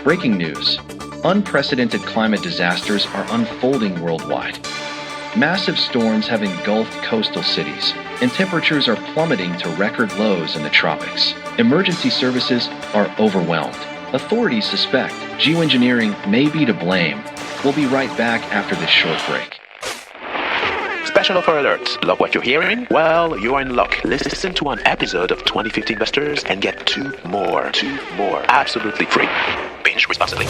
Breaking news. Unprecedented climate disasters are unfolding worldwide. Massive storms have engulfed coastal cities, and temperatures are plummeting to record lows in the tropics. Emergency services are overwhelmed. Authorities suspect geoengineering may be to blame. We'll be right back after this short break. Special offer alert. Love what you're hearing? Well, you're in luck. Listen to one episode of 2050 Investors and get two more. Absolutely free. Binge responsibly.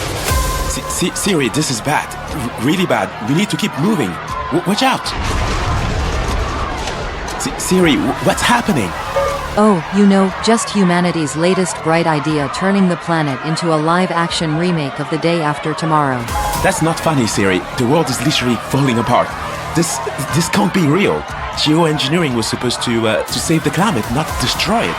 Siri, this is bad. Really bad. We need to keep moving. Watch out. Siri, what's happening? Oh, just humanity's latest bright idea, turning the planet into a live-action remake of The Day After Tomorrow. That's not funny, Siri. The world is literally falling apart. This can't be real. Geoengineering was supposed to save the climate, not destroy it.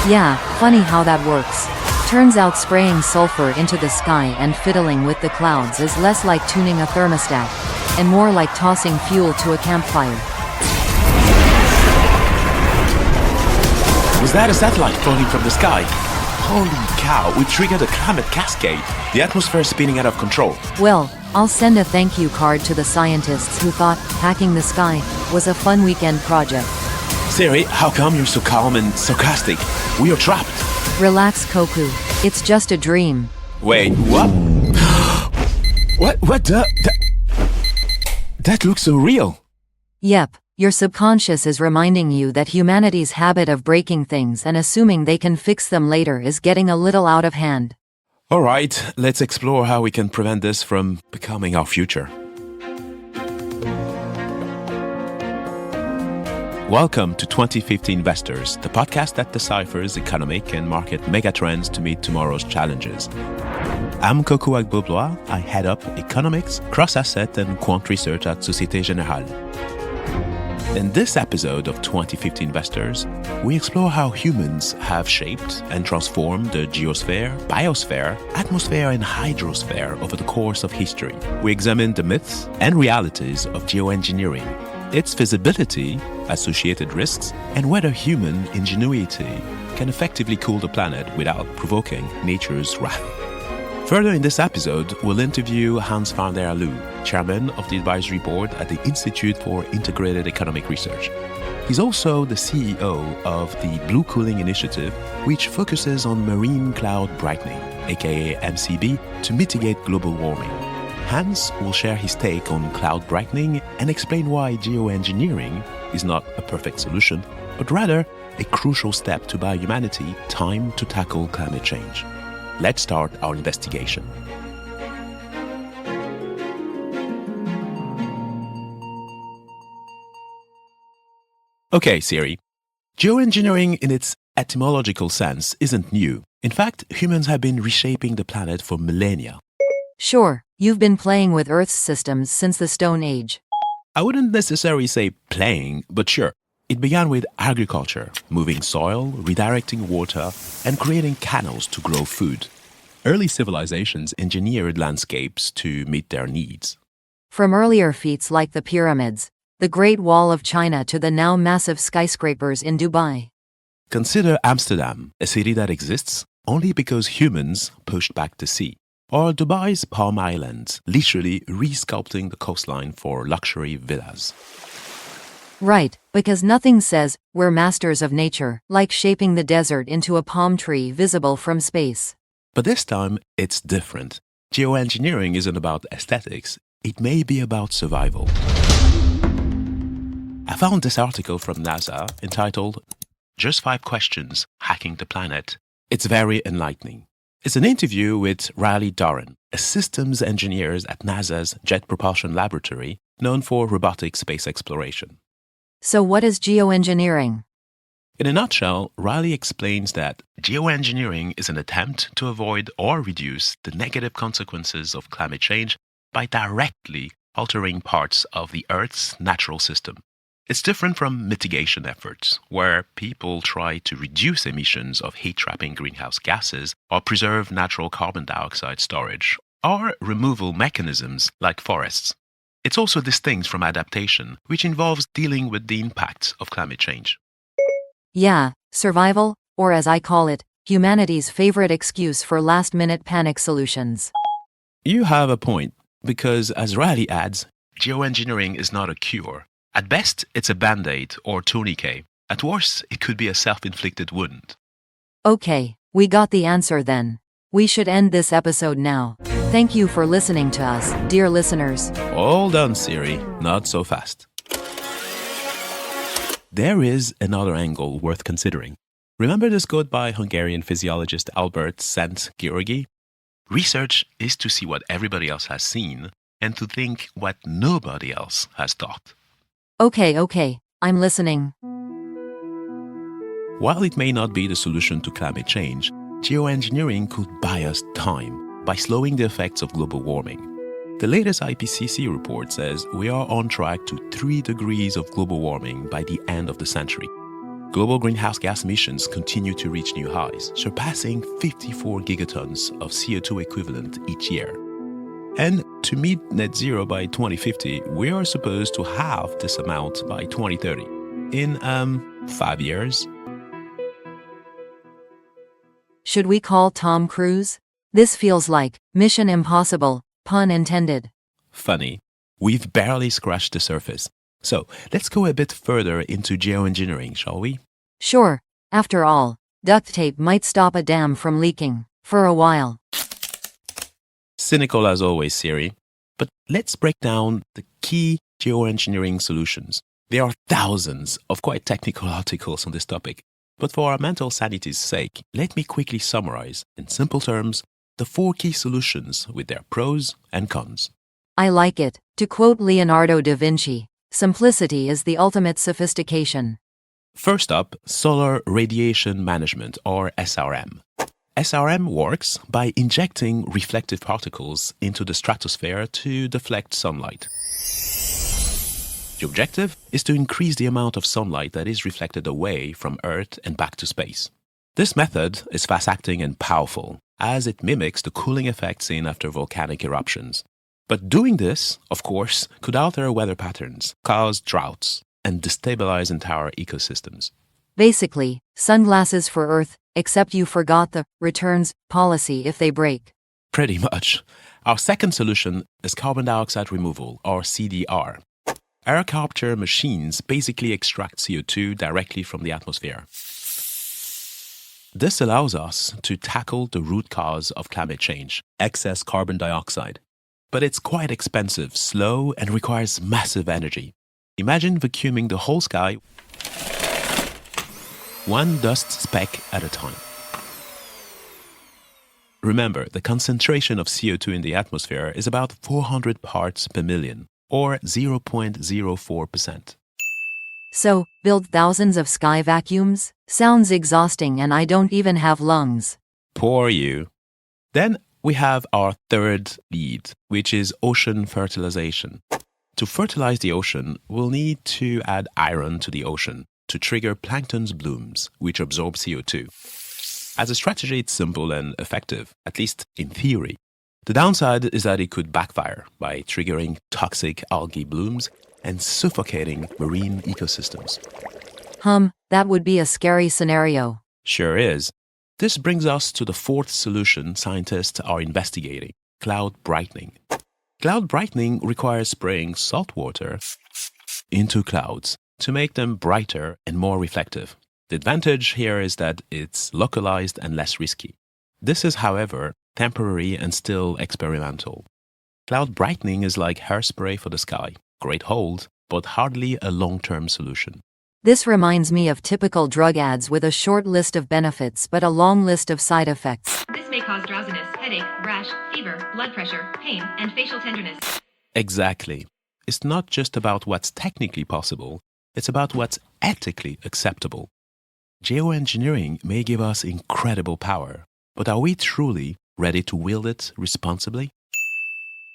Yeah, funny how that works. Turns out spraying sulfur into the sky and fiddling with the clouds is less like tuning a thermostat, and more like tossing fuel to a campfire. Was that a satellite falling from the sky? Holy cow, we triggered a climate cascade. The atmosphere is spinning out of control. Well, I'll send a thank you card to the scientists who thought hacking the sky was a fun weekend project. Siri, how come you're so calm and sarcastic? We are trapped. Relax, Kokou. It's just a dream. Wait, what? What the? That looks so real. Yep, your subconscious is reminding you that humanity's habit of breaking things and assuming they can fix them later is getting a little out of hand. All right, let's explore how we can prevent this from becoming our future. Welcome to 2050 Investors, the podcast that deciphers economic and market megatrends to meet tomorrow's challenges. I'm Kokou Agbo-Bloua. I head up economics, cross-asset and quant research at Société Générale. In this episode of 2050 Investors, we explore how humans have shaped and transformed the geosphere, biosphere, atmosphere and hydrosphere over the course of history. We examine the myths and realities of geoengineering, its feasibility, associated risks, and whether human ingenuity can effectively cool the planet without provoking nature's wrath. Further in this episode, we'll interview Hans van der Loo, chairman of the advisory board at the Institute for Integrated Economic Research. He's also the CEO of the Blue Cooling Initiative, which focuses on marine cloud brightening, aka MCB, to mitigate global warming. Hans will share his take on cloud brightening and explain why geoengineering is not a perfect solution, but rather a crucial step to buy humanity time to tackle climate change. Let's start our investigation. Okay, Siri. Geoengineering in its etymological sense isn't new. In fact, humans have been reshaping the planet for millennia. Sure, you've been playing with Earth's systems since the Stone Age. I wouldn't necessarily say playing, but sure. It began with agriculture, moving soil, redirecting water, and creating canals to grow food. Early civilizations engineered landscapes to meet their needs. From earlier feats like the pyramids, the Great Wall of China to the now massive skyscrapers in Dubai. Consider Amsterdam, a city that exists only because humans pushed back the sea. Or Dubai's Palm Islands, literally resculpting the coastline for luxury villas. Right, because nothing says we're masters of nature, like shaping the desert into a palm tree visible from space. But this time, it's different. Geoengineering isn't about aesthetics, it may be about survival. I found this article from NASA entitled, "Just 5 Questions Hacking the Planet." It's very enlightening. It's an interview with Riley Doran, a systems engineer at NASA's Jet Propulsion Laboratory, known for robotic space exploration. So what is geoengineering? In a nutshell, Riley explains that geoengineering is an attempt to avoid or reduce the negative consequences of climate change by directly altering parts of the Earth's natural system. It's different from mitigation efforts, where people try to reduce emissions of heat-trapping greenhouse gases or preserve natural carbon dioxide storage, or removal mechanisms like forests. It's also distinct from adaptation, which involves dealing with the impacts of climate change. Yeah, survival, or as I call it, humanity's favorite excuse for last-minute panic solutions. You have a point, because as Riley adds, geoengineering is not a cure. At best, it's a band-aid or tourniquet. At worst, it could be a self-inflicted wound. Okay, we got the answer then. We should end this episode now. Thank you for listening to us, dear listeners. All done, Siri. Not so fast. There is another angle worth considering. Remember this quote by Hungarian physiologist Albert Szent-Györgyi? Research is to see what everybody else has seen and to think what nobody else has thought. Okay, I'm listening. While it may not be the solution to climate change, geoengineering could buy us time by slowing the effects of global warming. The latest IPCC report says we are on track to 3 degrees of global warming by the end of the century. Global greenhouse gas emissions continue to reach new highs, surpassing 54 gigatons of CO2 equivalent each year. And to meet net zero by 2050, we are supposed to halve this amount by 2030. In, 5 years. Should we call Tom Cruise? This feels like Mission Impossible, pun intended. Funny. We've barely scratched the surface. So, let's go a bit further into geoengineering, shall we? Sure. After all, duct tape might stop a dam from leaking. For a while. Cynical as always, Siri. But let's break down the key geoengineering solutions. There are thousands of quite technical articles on this topic. But for our mental sanity's sake, let me quickly summarize, in simple terms, the 4 key solutions with their pros and cons. I like it. To quote Leonardo da Vinci, simplicity is the ultimate sophistication. First up, solar radiation management, or SRM. SRM works by injecting reflective particles into the stratosphere to deflect sunlight. The objective is to increase the amount of sunlight that is reflected away from Earth and back to space. This method is fast-acting and powerful, as it mimics the cooling effect seen after volcanic eruptions. But doing this, of course, could alter weather patterns, cause droughts, and destabilize entire ecosystems. Basically, sunglasses for Earth, except you forgot the returns policy if they break. Pretty much. Our second solution is carbon dioxide removal, or CDR. Air capture machines basically extract CO2 directly from the atmosphere. This allows us to tackle the root cause of climate change, excess carbon dioxide. But it's quite expensive, slow, and requires massive energy. Imagine vacuuming the whole sky, one dust speck at a time. Remember, the concentration of CO2 in the atmosphere is about 400 parts per million, or 0.04%. So, build thousands of sky vacuums? Sounds exhausting and I don't even have lungs. Poor you. Then we have our third lead, which is ocean fertilization. To fertilize the ocean, we'll need to add iron to the ocean to trigger plankton's blooms, which absorb CO2. As a strategy, it's simple and effective, at least in theory. The downside is that it could backfire by triggering toxic algae blooms and suffocating marine ecosystems. That would be a scary scenario. Sure is. This brings us to the 4th solution scientists are investigating, cloud brightening. Cloud brightening requires spraying salt water into clouds to make them brighter and more reflective. The advantage here is that it's localized and less risky. This is, however, temporary and still experimental. Cloud brightening is like hairspray for the sky. Great hold, but hardly a long-term solution. This reminds me of typical drug ads with a short list of benefits but a long list of side effects. This may cause drowsiness, headache, rash, fever, blood pressure, pain, and facial tenderness. Exactly. It's not just about what's technically possible, it's about what's ethically acceptable. Geoengineering may give us incredible power, but are we truly ready to wield it responsibly?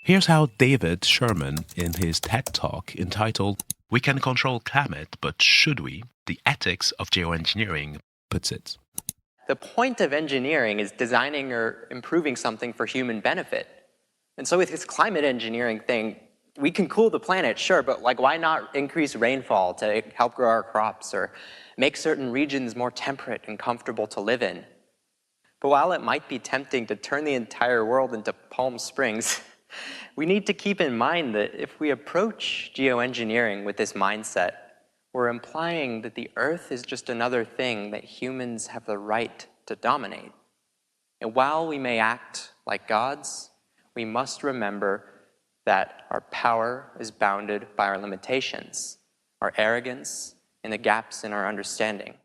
Here's how David Sherman, in his TED Talk entitled "We Can Control Climate, But Should We? The Ethics of Geoengineering," puts it. The point of engineering is designing or improving something for human benefit. And so with this climate engineering thing, we can cool the planet, sure, but why not increase rainfall to help grow our crops or make certain regions more temperate and comfortable to live in? But while it might be tempting to turn the entire world into Palm Springs, we need to keep in mind that if we approach geoengineering with this mindset, we're implying that the Earth is just another thing that humans have the right to dominate. And while we may act like gods, we must remember that our power is bounded by our limitations, our arrogance, and the gaps in our understanding.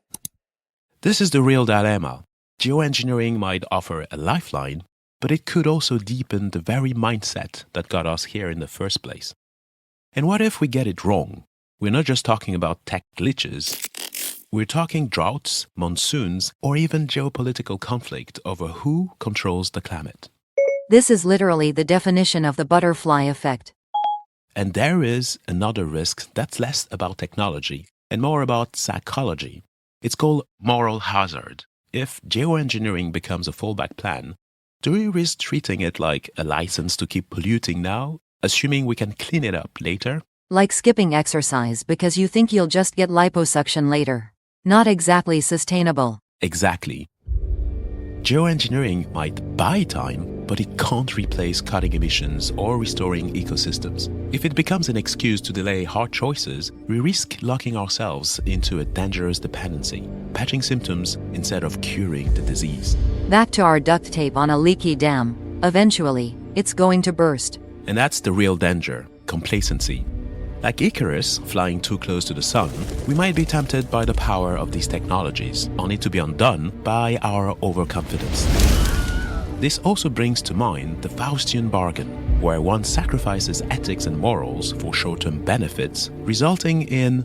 This is the real dilemma. Geoengineering might offer a lifeline, but it could also deepen the very mindset that got us here in the first place. And what if we get it wrong? We're not just talking about tech glitches. We're talking droughts, monsoons, or even geopolitical conflict over who controls the climate. This is literally the definition of the butterfly effect. And there is another risk that's less about technology and more about psychology. It's called moral hazard. If geoengineering becomes a fallback plan, do we risk treating it like a license to keep polluting now, assuming we can clean it up later? Like skipping exercise because you think you'll just get liposuction later. Not exactly sustainable. Exactly. Geoengineering might buy time, but it can't replace cutting emissions or restoring ecosystems. If it becomes an excuse to delay hard choices, we risk locking ourselves into a dangerous dependency, patching symptoms instead of curing the disease. Back to our duct tape on a leaky dam. Eventually, it's going to burst. And that's the real danger, complacency. Like Icarus flying too close to the sun, we might be tempted by the power of these technologies, only to be undone by our overconfidence. This also brings to mind the Faustian bargain, where one sacrifices ethics and morals for short-term benefits, resulting in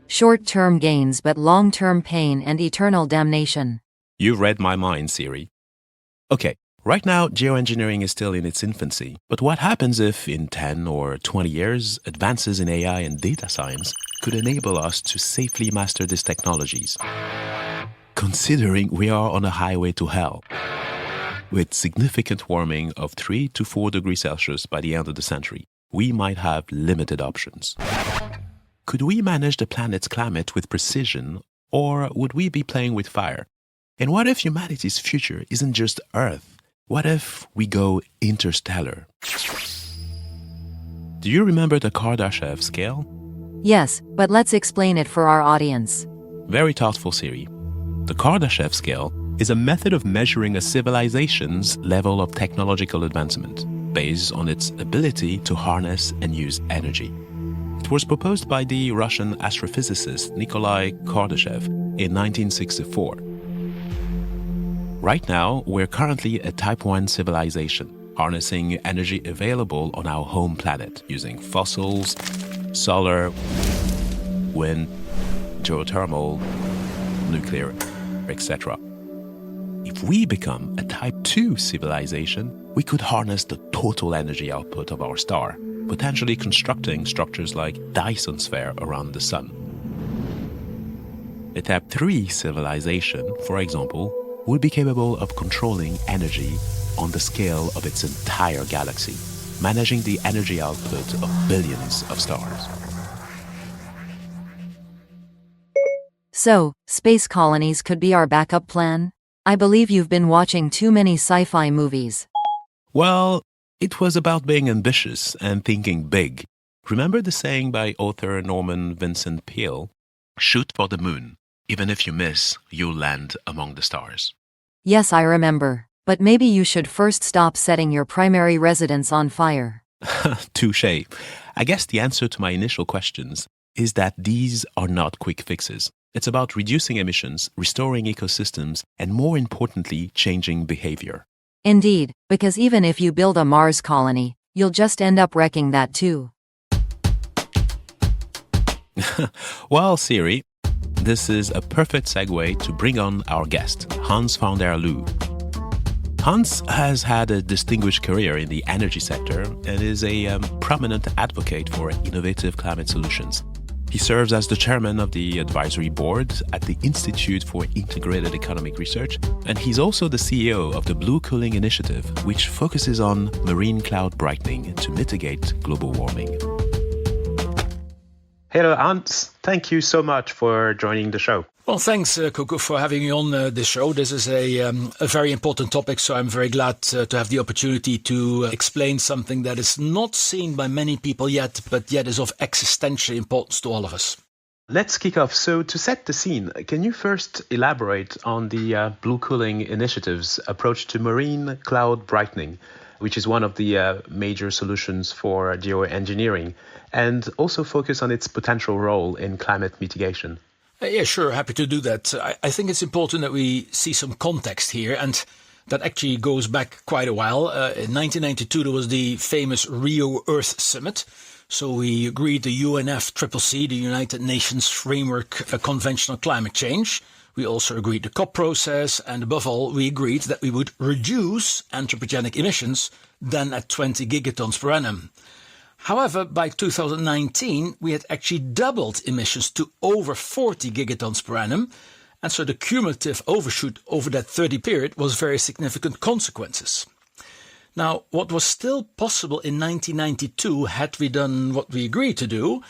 short-term gains but long-term pain and eternal damnation. You've read my mind, Siri. Okay. Right now, geoengineering is still in its infancy, but what happens if, in 10 or 20 years, advances in AI and data science could enable us to safely master these technologies? Considering we are on a highway to hell, with significant warming of 3 to 4 degrees Celsius by the end of the century, we might have limited options. Could we manage the planet's climate with precision, or would we be playing with fire? And what if humanity's future isn't just Earth? What if we go interstellar? Do you remember the Kardashev scale? Yes, but let's explain it for our audience. Very thoughtful, Siri. The Kardashev scale is a method of measuring a civilization's level of technological advancement based on its ability to harness and use energy. It was proposed by the Russian astrophysicist Nikolai Kardashev in 1964. Right now, we're currently a Type 1 civilization, harnessing energy available on our home planet using fossils, solar, wind, geothermal, nuclear, etc. If we become a Type 2 civilization, we could harness the total energy output of our star, potentially constructing structures like Dyson sphere around the sun. A Type 3 civilization, for example, would be capable of controlling energy on the scale of its entire galaxy, managing the energy output of billions of stars. So, space colonies could be our backup plan? I believe you've been watching too many sci-fi movies. Well, it was about being ambitious and thinking big. Remember the saying by author Norman Vincent Peale? Shoot for the moon. Even if you miss, you'll land among the stars. Yes, I remember. But maybe you should first stop setting your primary residence on fire. Touché. I guess the answer to my initial questions is that these are not quick fixes. It's about reducing emissions, restoring ecosystems, and more importantly, changing behavior. Indeed, because even if you build a Mars colony, you'll just end up wrecking that too. Well, Siri, this is a perfect segue to bring on our guest, Hans van der Loo. Hans has had a distinguished career in the energy sector and is a prominent advocate for innovative climate solutions. He serves as the chairman of the advisory board at the Institute for Integrated Economic Research, and he's also the CEO of the Blue Cooling Initiative, which focuses on marine cloud brightening to mitigate global warming. Hello, Hans. Thank you so much for joining the show. Well, thanks, Kokou, for having me on this show. This is a very important topic, so I'm very glad to have the opportunity to explain something that is not seen by many people yet, but yet is of existential importance to all of us. Let's kick off. So to set the scene, can you first elaborate on the Blue Cooling Initiative's approach to marine cloud brightening, which is one of the major solutions for geoengineering, and also focus on its potential role in climate mitigation? Yeah, sure. Happy to do that. I think it's important that we see some context here, and that actually goes back quite a while. In 1992, there was the famous Rio Earth Summit. So we agreed the UNFCCC, the United Nations Framework Convention on Climate Change. We also agreed the COP process, and above all, we agreed that we would reduce anthropogenic emissions then at 20 gigatons per annum. However, by 2019, we had actually doubled emissions to over 40 gigatons per annum. And so the cumulative overshoot over that 30 period was very significant consequences. Now, what was still possible in 1992 had we done what we agreed to do,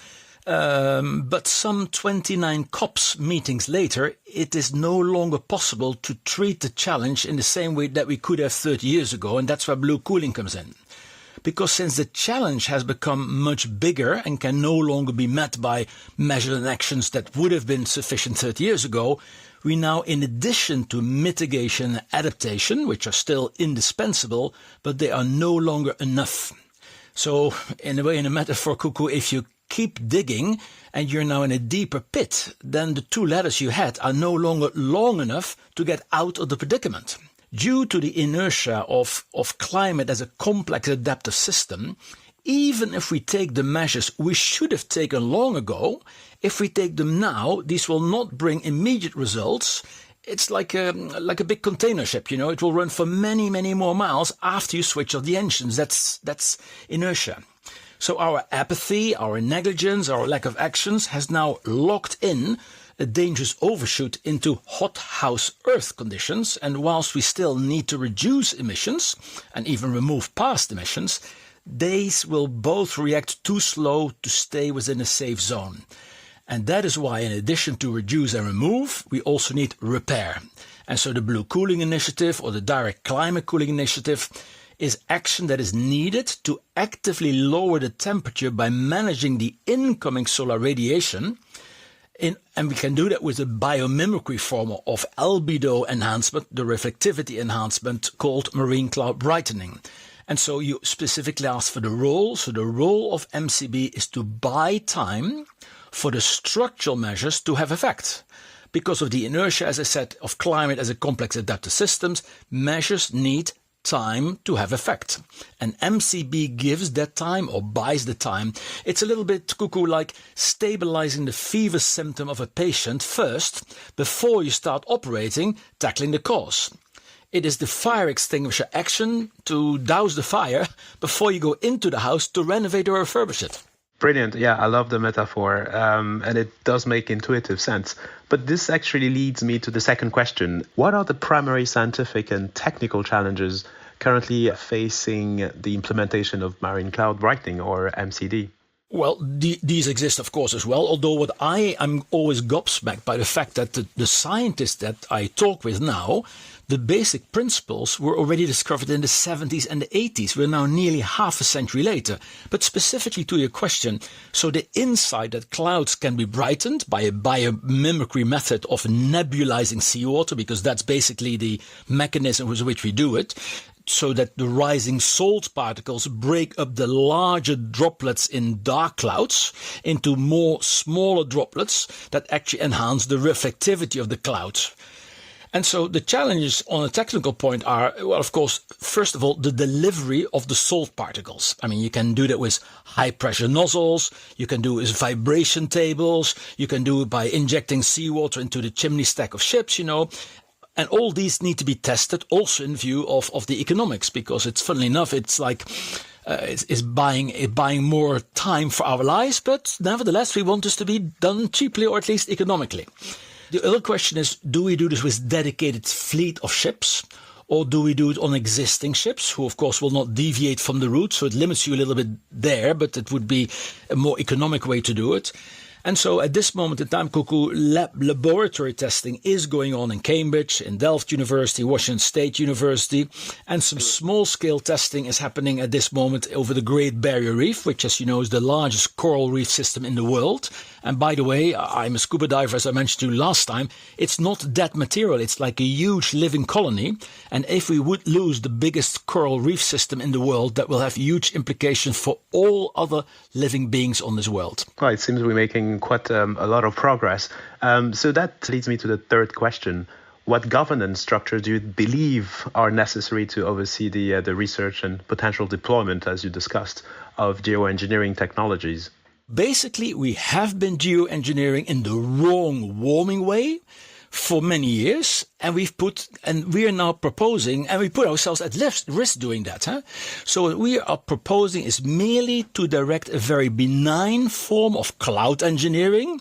but some 29 COPs meetings later, it is no longer possible to treat the challenge in the same way that we could have 30 years ago, and that's where blue cooling comes in. Because since the challenge has become much bigger and can no longer be met by measures and actions that would have been sufficient 30 years ago, we now, in addition to mitigation and adaptation, which are still indispensable, but they are no longer enough. So, in a way, in a metaphor, Kokou, if you keep digging and you're now in a deeper pit, then the two ladders you had are no longer long enough to get out of the predicament. Due to the inertia of climate as a complex adaptive system, even if we take the measures we should have taken long ago, if we take them now, these will not bring immediate results. It's like a big container ship, it will run for many, many more miles after you switch off the engines. That's inertia. So our apathy, our negligence, our lack of actions has now locked in a dangerous overshoot into hothouse Earth conditions, and whilst we still need to reduce emissions and even remove past emissions, these will both react too slow to stay within a safe zone. And that is why, in addition to reduce and remove, we also need repair. And so the Blue Cooling Initiative, or the Direct Climate Cooling Initiative, is action that is needed to actively lower the temperature by managing the incoming solar radiation. And we can do that with a biomimicry form of albedo enhancement, the reflectivity enhancement called marine cloud brightening. And so you specifically asked for the role. So the role of MCB is to buy time for the structural measures to have effect. Because of the inertia, as I said, of climate as a complex adaptive systems, measures need time to have effect. And MCB gives that time or buys the time. It's a little bit, Kokou, like stabilizing the fever symptom of a patient first before you start tackling the cause. It is the fire extinguisher action to douse the fire before you go into the house to renovate or refurbish it. Brilliant. Yeah, I love the metaphor, and it does make intuitive sense. But this actually leads me to the second question. What are the primary scientific and technical challenges currently facing the implementation of marine cloud brightening, or MCD? Well, these exist, of course, as well. Although what I am always gobsmacked by the fact that the scientists that I talk with now, the basic principles were already discovered in the 70s and the 80s. We're now nearly half a century later. But specifically to your question, so the insight that clouds can be brightened by a biomimicry method of nebulizing seawater, because that's basically the mechanism with which we do it, so that the rising salt particles break up the larger droplets in dark clouds into more smaller droplets that actually enhance the reflectivity of the clouds. And so the challenges on a technical point are, well, of course, first of all, the delivery of the salt particles. I mean, you can do that with high pressure nozzles, you can do it with vibration tables, you can do it by injecting seawater into the chimney stack of ships, And all these need to be tested also in view of the economics, because it's, funnily enough, it's like it's buying more time for our lives, but nevertheless we want this to be done cheaply or at least economically. The other question is, do we do this with dedicated fleet of ships, or do we do it on existing ships, who of course will not deviate from the route, so it limits you a little bit there, but it would be a more economic way to do it. And so at this moment in time, Kokou, laboratory testing is going on in Cambridge, in Delft University, Washington State University, and some small-scale testing is happening at this moment over the Great Barrier Reef, which, as you know, is the largest coral reef system in the world. And by the way, I'm a scuba diver, as I mentioned to you last time. It's not dead material. It's like a huge living colony. And if we would lose the biggest coral reef system in the world, that will have huge implications for all other living beings on this world. Well, it seems we're making quite a lot of progress. So that leads me to the third question. What governance structures do you believe are necessary to oversee the research and potential deployment, as you discussed, of geoengineering technologies? Basically, we have been geoengineering in the wrong warming way for many years, and we are now proposing, and we put ourselves at risk doing that. So what we are proposing is merely to direct a very benign form of cloud engineering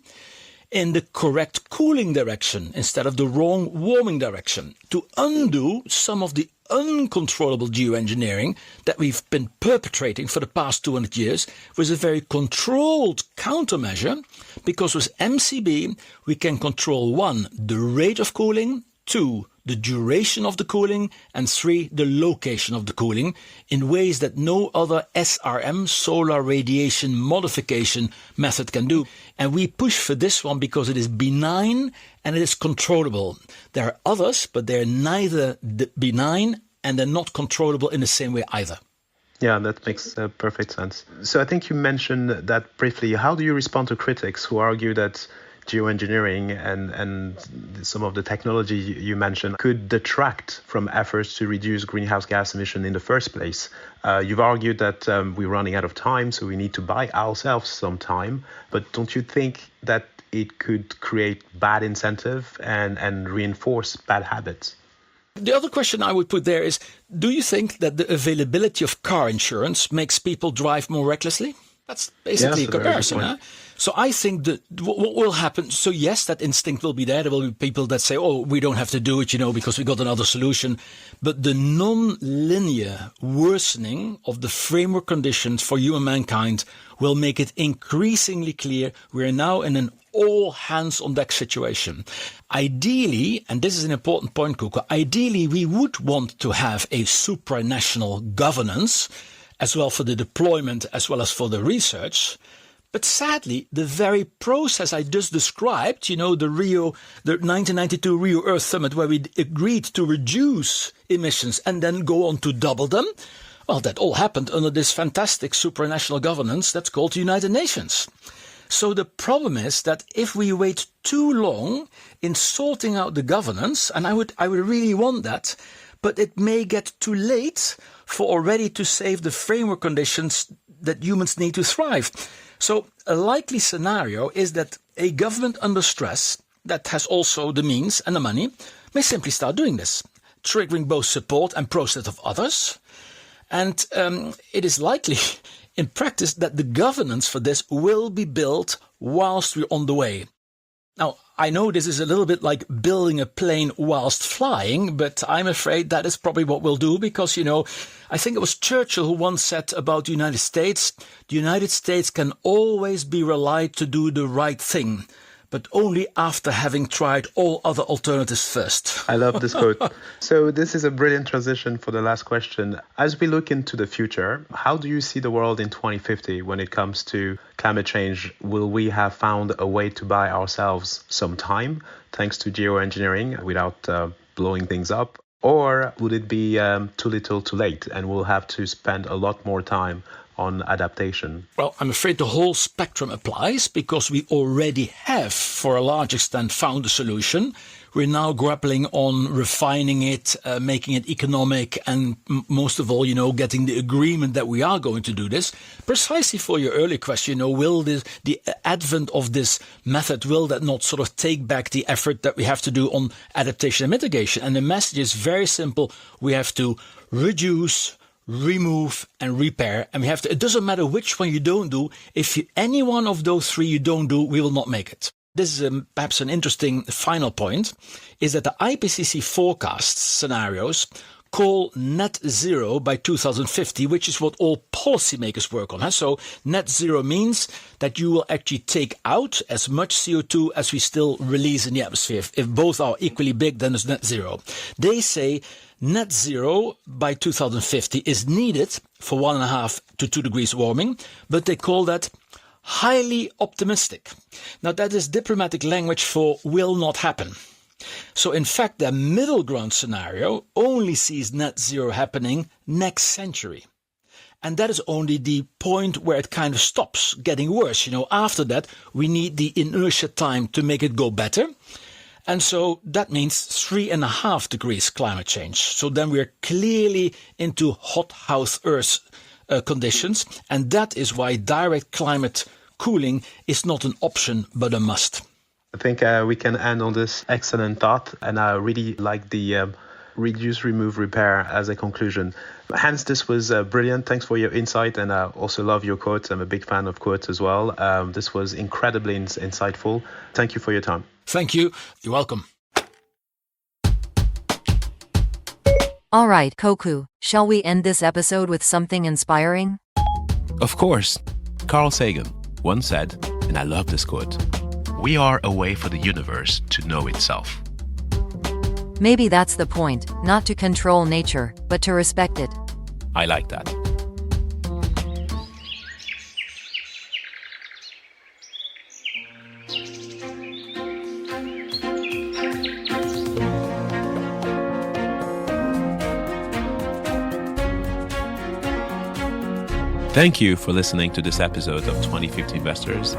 in the correct cooling direction instead of the wrong warming direction, to undo some of the uncontrollable geoengineering that we've been perpetrating for the past 200 years with a very controlled countermeasure, because with MCB we can control 1, the rate of cooling, 2, the duration of the cooling, and 3, the location of the cooling, in ways that no other SRM, solar radiation modification method, can do. And we push for this one because it is benign and it is controllable. There are others, but they're neither benign and they're not controllable in the same way either. Yeah, that makes perfect sense. So I think you mentioned that briefly. How do you respond to critics who argue that geoengineering and some of the technology you mentioned could detract from efforts to reduce greenhouse gas emission in the first place? You've argued that we're running out of time, so we need to buy ourselves some time. But don't you think that it could create bad incentive and reinforce bad habits? The other question I would put there is, do you think that the availability of car insurance makes people drive more recklessly? That's basically a comparison. So I think that what will happen, so yes, that instinct will be there. There will be people that say, oh, we don't have to do it, because we got another solution. But the non-linear worsening of the framework conditions for human mankind will make it increasingly clear we are now in an all hands on deck situation. Ideally, and this is an important point, Kokou, ideally we would want to have a supranational governance as well for the deployment as well as for the research. But sadly, the very process I just described, the 1992 Rio Earth Summit, where we agreed to reduce emissions and then go on to double them, well, that all happened under this fantastic supranational governance that's called the United Nations. So the problem is that if we wait too long in sorting out the governance, and I would really want that, but it may get too late for already to save the framework conditions that humans need to thrive. So a likely scenario is that a government under stress that has also the means and the money may simply start doing this, triggering both support and protest of others. And it is likely in practice that the governance for this will be built whilst we're on the way. Now, I know this is a little bit like building a plane whilst flying, but I'm afraid that is probably what we'll do because, I think it was Churchill who once said about the United States can always be relied to do the right thing, but only after having tried all other alternatives first. I love this quote. So this is a brilliant transition for the last question. As we look into the future, how do you see the world in 2050 when it comes to climate change? Will we have found a way to buy ourselves some time thanks to geoengineering without blowing things up? Or would it be too little too late and we'll have to spend a lot more time on adaptation? Well, I'm afraid the whole spectrum applies because we already have, for a large extent, found a solution. We're now grappling on refining it, making it economic, and most of all, getting the agreement that we are going to do this. Precisely for your earlier question, will the advent of this method, will that not sort of take back the effort that we have to do on adaptation and mitigation? And the message is very simple. We have to reduce, remove and repair, and it doesn't matter which one you don't do. If any one of those three you don't do, we will not make it. This is perhaps an interesting final point, is that the IPCC forecast scenarios call net zero by 2050, which is what all policymakers work on. So net zero means that you will actually take out as much CO2 as we still release in the atmosphere. If both are equally big, then it's net zero. They say net zero by 2050 is needed for 1.5 to 2 degrees warming, but they call that highly optimistic. Now that is diplomatic language for will not happen. So in fact, the middle ground scenario only sees net zero happening next century. And that is only the point where it kind of stops getting worse. After that, we need the inertia time to make it go better. And so that means 3.5 degrees climate change. So then we're clearly into hot house Earth conditions. And that is why direct climate cooling is not an option, but a must. I think we can end on this excellent thought, and I really like the reduce, remove, repair as a conclusion. Hans, this was brilliant. Thanks for your insight, and I also love your quotes. I'm a big fan of quotes as well. This was incredibly insightful. Thank you for your time. Thank you. You're welcome. All right, Kokou, shall we end this episode with something inspiring? Of course. Carl Sagan once said, and I love this quote, "We are a way for the universe to know itself." Maybe that's the point, not to control nature, but to respect it. I like that. Thank you for listening to this episode of 2050 Investors.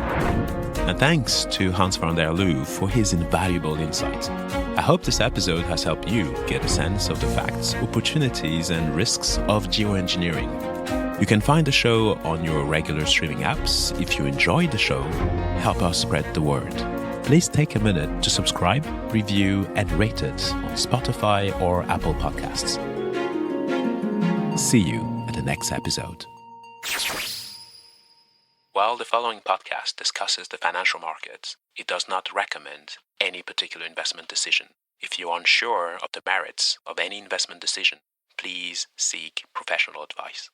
And thanks to Hans van der Loo for his invaluable insights. I hope this episode has helped you get a sense of the facts, opportunities, and risks of geoengineering. You can find the show on your regular streaming apps. If you enjoyed the show, help us spread the word. Please take a minute to subscribe, review, and rate it on Spotify or Apple Podcasts. See you at the next episode. While the following podcast discusses the financial markets, it does not recommend any particular investment decision. If you are unsure of the merits of any investment decision, please seek professional advice.